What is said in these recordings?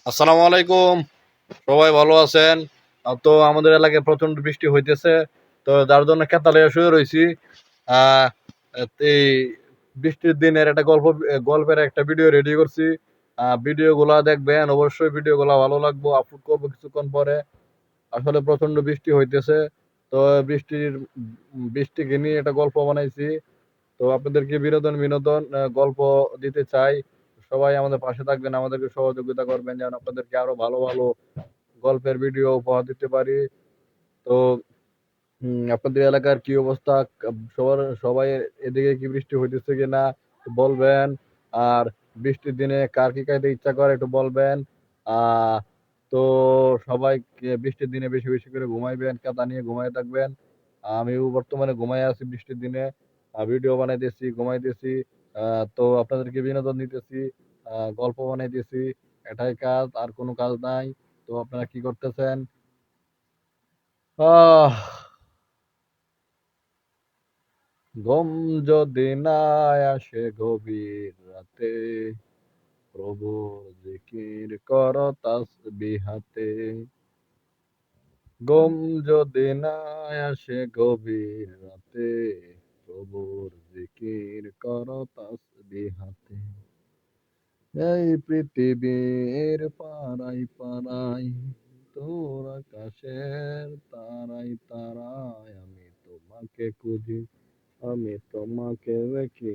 আসসালামু আলাইকুম। সবাই ভালো আছেন? তো আমাদের এলাকায় প্রচন্ড বৃষ্টি হইতেছে। তো যার জন্য কেতালে শুয়ে রইছি। আহ এই বৃষ্টির দিনের একটা গল্পের একটা ভিডিও রেডি করছি। ভিডিও গুলা দেখবেন, অবশ্যই ভিডিও গুলা ভালো লাগবো। আপলোড করবো কিছুক্ষণ পরে। আসলে প্রচন্ড বৃষ্টি হইতেছে। তো বৃষ্টিকে নিয়ে একটা গল্প বানাইছি। তো আপনাদেরকে বিনোদন গল্প দিতে চাই। সবাই আমাদের পাশে থাকবেন, আমাদেরকে সহযোগিতা করবেন যেন আপনাদেরকে আরো ভালো ভালো গল্পের ভিডিও উপহার দিতে পারি। তো আপনাদের এলাকার কি অবস্থা? সবাই এদিকে কি বৃষ্টি হইতেছে কিনা বলবেন। আর বৃষ্টির দিনে কার কি খাইতে ইচ্ছা করে একটু বলবেন। আহ তো সবাই বৃষ্টির দিনে বেশি বেশি করে ঘুমাইবেন, কাঁথা নিয়ে ঘুমাই থাকবেন। আমিও বর্তমানে ঘুমাই আছি বৃষ্টির দিনে। ভিডিও বানাইতেছি, ঘুমাইতেছি। তো আপনাদেরকে বিনোদন দিতেছি, গল্প বানাইতেছি। এটাই কাজ, আর কোনো কাজ নাই। তো আপনারা কি করতেছেন? আহ ঘুম যদি না আসে গভীর রাতে, প্রভুর জিকির কর তাসবিহাতে। ঘুম যদি না আসে গভীর রাতে, প্রভুর জিকির কর তাসবিহাতে। এই পৃথিবীর পাড়াই পাড়াই, তোর আকাশের তারাই তারাই, আমি তোমাকে খুঁজি, আমি তোমাকে দেখি,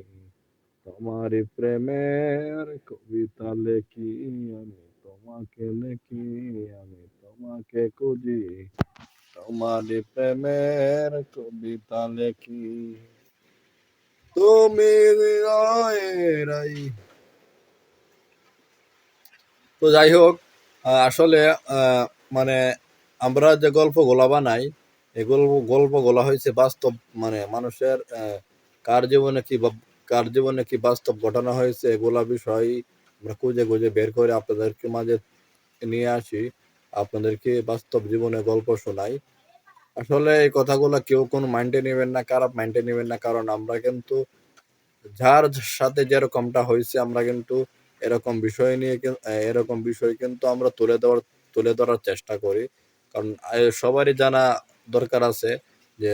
তোমারই প্রেমের কবিতা লেখি। আমি তোমাকে লেখি, আমি তোমাকে খুঁজি, তোমারই প্রেমের কবিতা লেখি। তুমি হৃদয়ের। তো যাই হোক, আসলে আহ, মানে আমরা যে গল্পগুলা বানাই, এই গল্পগুলা হয়েছে বাস্তব, মানে মানুষের কার জীবনে কি বাস্তব ঘটনা হয়েছে এগুলা বিষয় আমরা খুঁজে খুঁজে বের করে আপনাদেরকে মাঝে নিয়ে আসি, আপনাদেরকে বাস্তব জীবনে গল্প শোনাই। আসলে এই কথাগুলা কেউ কোনো মাইন্ডে নেবেন না, খারাপ মাইন্ডে নেবেন না, কারণ আমরা কিন্তু যার সাথে যেরকমটা হয়েছে আমরা কিন্তু এরকম বিষয় কিন্তু আমরা তুলে ধরার চেষ্টা করি। কারণ সবারই জানা দরকার আছে যে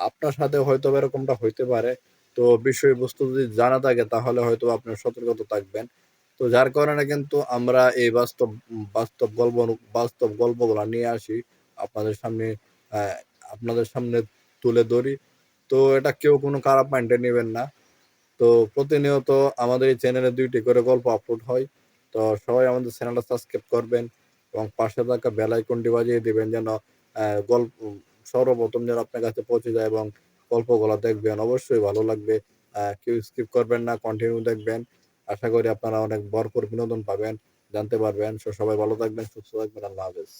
আপনার সাথে হয়তো এরকমটা হইতে পারে। তো বিষয়বস্তু যদি জানা থাকে তাহলে হয়তো আপনার সতর্কতা থাকবেন। তো যার কারণে কিন্তু আমরা এই বাস্তব গল্পগুলা নিয়ে আসি আপনাদের সামনে, আহ, আপনাদের সামনে তুলে ধরি। তো এটা কেউ কোনো খারাপ মাইন্ডে নেবেন না। তো প্রতিনিয়ত আমাদের এই চ্যানেলে ২টি করে গল্প আপলোড হয়। তো সবাই আমাদের চ্যানেলটা সাবস্ক্রাইব করবেন এবং পাশে থাকা বেল আইকনটি বাজিয়ে দিবেন যেন গল্প সর্বপ্রথম যেন আপনার কাছে পৌঁছে যায়, এবং গল্পগুলো দেখবেন, অবশ্যই ভালো লাগবে। কেউ স্কিপ করবেন না, কন্টিনিউ দেখবেন। আশা করি আপনারা অনেক ভরপুর বিনোদন পাবেন, জানতে পারবেন। সবাই ভালো থাকবেন, সুস্থ থাকবেন। আল্লাহ হাফেজ।